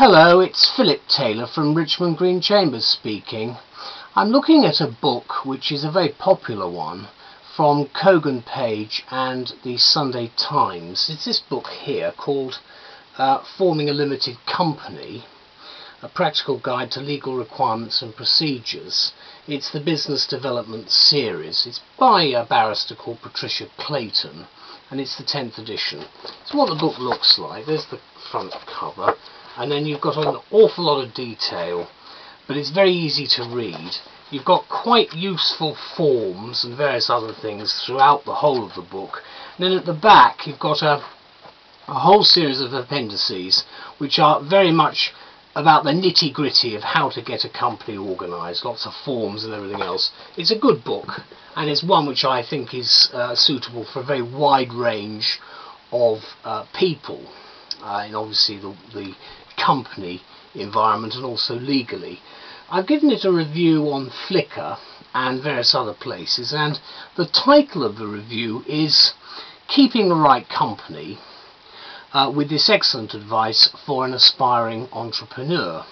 Hello, it's Philip Taylor from Richmond Green Chambers speaking. I'm looking at a book which is a very popular one from Kogan Page and the Sunday Times. It's this book here called Forming a Limited Company, a Practical Guide to Legal Requirements and Procedures. It's the Business Development Series. It's by a barrister called Patricia Clayton, and it's the 10th edition. So what the book looks like, there's the front cover, and then you've got an awful lot of detail, but it's very easy to read. You've got quite useful forms and various other things throughout the whole of the book. And then at the back you've got a whole series of appendices which are very much about the nitty-gritty of how to get a company organised, lots of forms and everything else. It's a good book, and it's one which I think is suitable for a very wide range of people, in obviously the company environment and also legally. I've given it a review on Flickr and various other places, and the title of the review is Keeping the Right Company, with this excellent advice for an aspiring entrepreneur.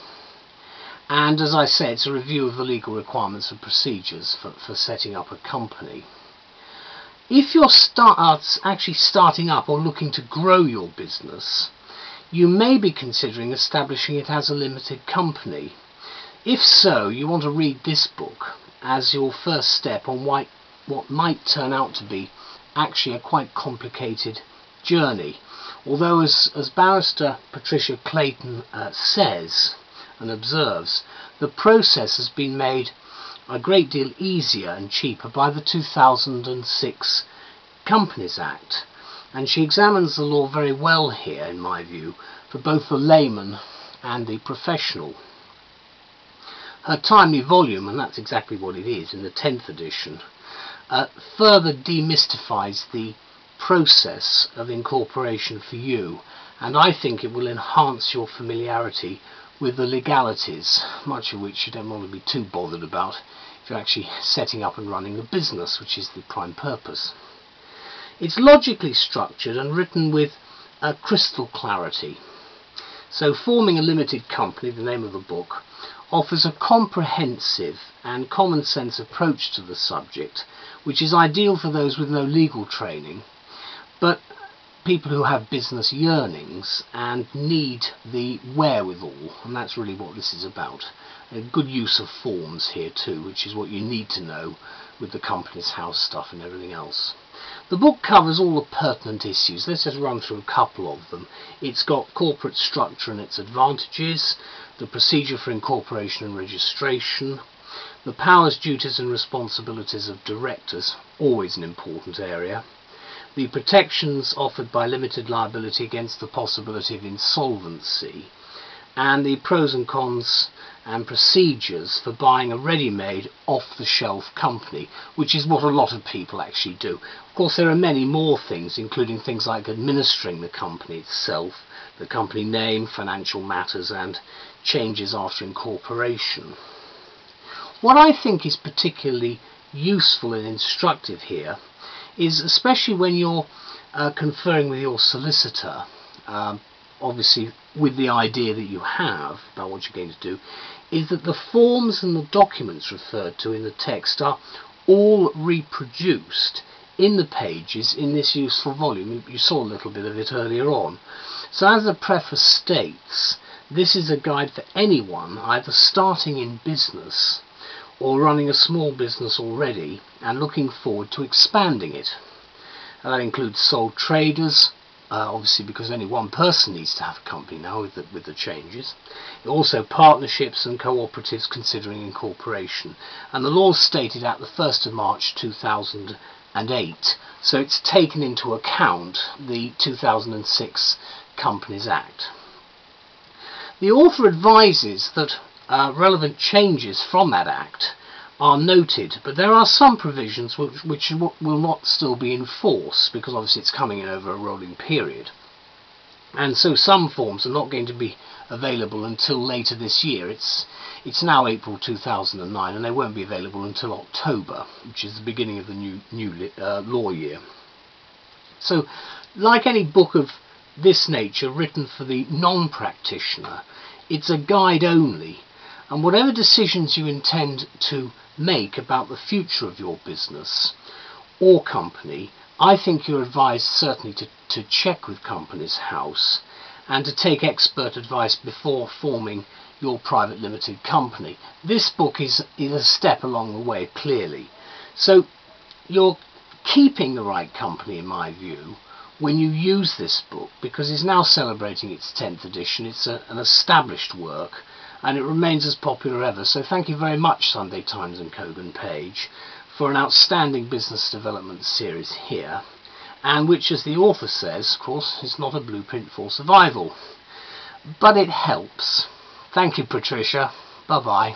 And as I said, it's a review of the legal requirements and procedures for setting up a company. If you're actually starting up or looking to grow your business, you may be considering establishing it as a limited company. If so, you want to read this book as your first step on what might turn out to be actually a quite complicated journey. Although, as barrister Patricia Clayton says and observes, the process has been made a great deal easier and cheaper by the 2006 Companies Act, and she examines the law very well here, in my view, for both the layman and the professional. Her timely volume, and that's exactly what it is in the 10th edition, further demystifies the process of incorporation for you, and I think it will enhance your familiarity with the legalities, much of which you don't want to be too bothered about if you're actually setting up and running a business, which is the prime purpose. It's logically structured and written with crystal clarity. So Forming a Limited Company, the name of the book, offers a comprehensive and common sense approach to the subject, which is ideal for those with no legal training, but people who have business yearnings and need the wherewithal, and that's really what this is about. A good use of forms here too, which is what you need to know with the Companies House stuff and everything else. The book covers all the pertinent issues. Let's just run through a couple of them. It's got corporate structure and its advantages, the procedure for incorporation and registration, the powers, duties and responsibilities of directors, always an important area, the protections offered by limited liability against the possibility of insolvency, and the pros and cons and procedures for buying a ready-made off-the-shelf company, which is what a lot of people actually do. Of course, there are many more things, including things like administering the company itself, the company name, financial matters, and changes after incorporation. What I think is particularly useful and instructive here is, especially when you're conferring with your solicitor, obviously with the idea that you have about what you're going to do, is that the forms and the documents referred to in the text are all reproduced in the pages in this useful volume. You saw a little bit of it earlier on. So as the preface states, this is a guide for anyone either starting in business or running a small business already and looking forward to expanding it. And that includes sole traders, obviously because only one person needs to have a company now with the changes. Also partnerships and cooperatives considering incorporation. And the law is stated at the 1st of March 2008, so it's taken into account the 2006 Companies Act. The author advises that relevant changes from that Act are noted, but there are some provisions which will not still be in force, because obviously it's coming in over a rolling period. And so some forms are not going to be available until later this year. It's now April 2009, and they won't be available until October, which is the beginning of the new law year. So, like any book of this nature written for the non-practitioner, It's a guide only, and whatever decisions you intend to make about the future of your business or company, I think you're advised certainly to check with Companies House and to take expert advice before forming your private limited company. This book is a step along the way, clearly. So you're keeping the right company, in my view, when you use this book, because it's now celebrating its 10th edition. It's an established work, and it remains as popular ever. So thank you very much, Sunday Times and Kogan Page, for an outstanding business development series here, and which, as the author says, of course, is not a blueprint for survival, but it helps. Thank you, Patricia. Bye-bye.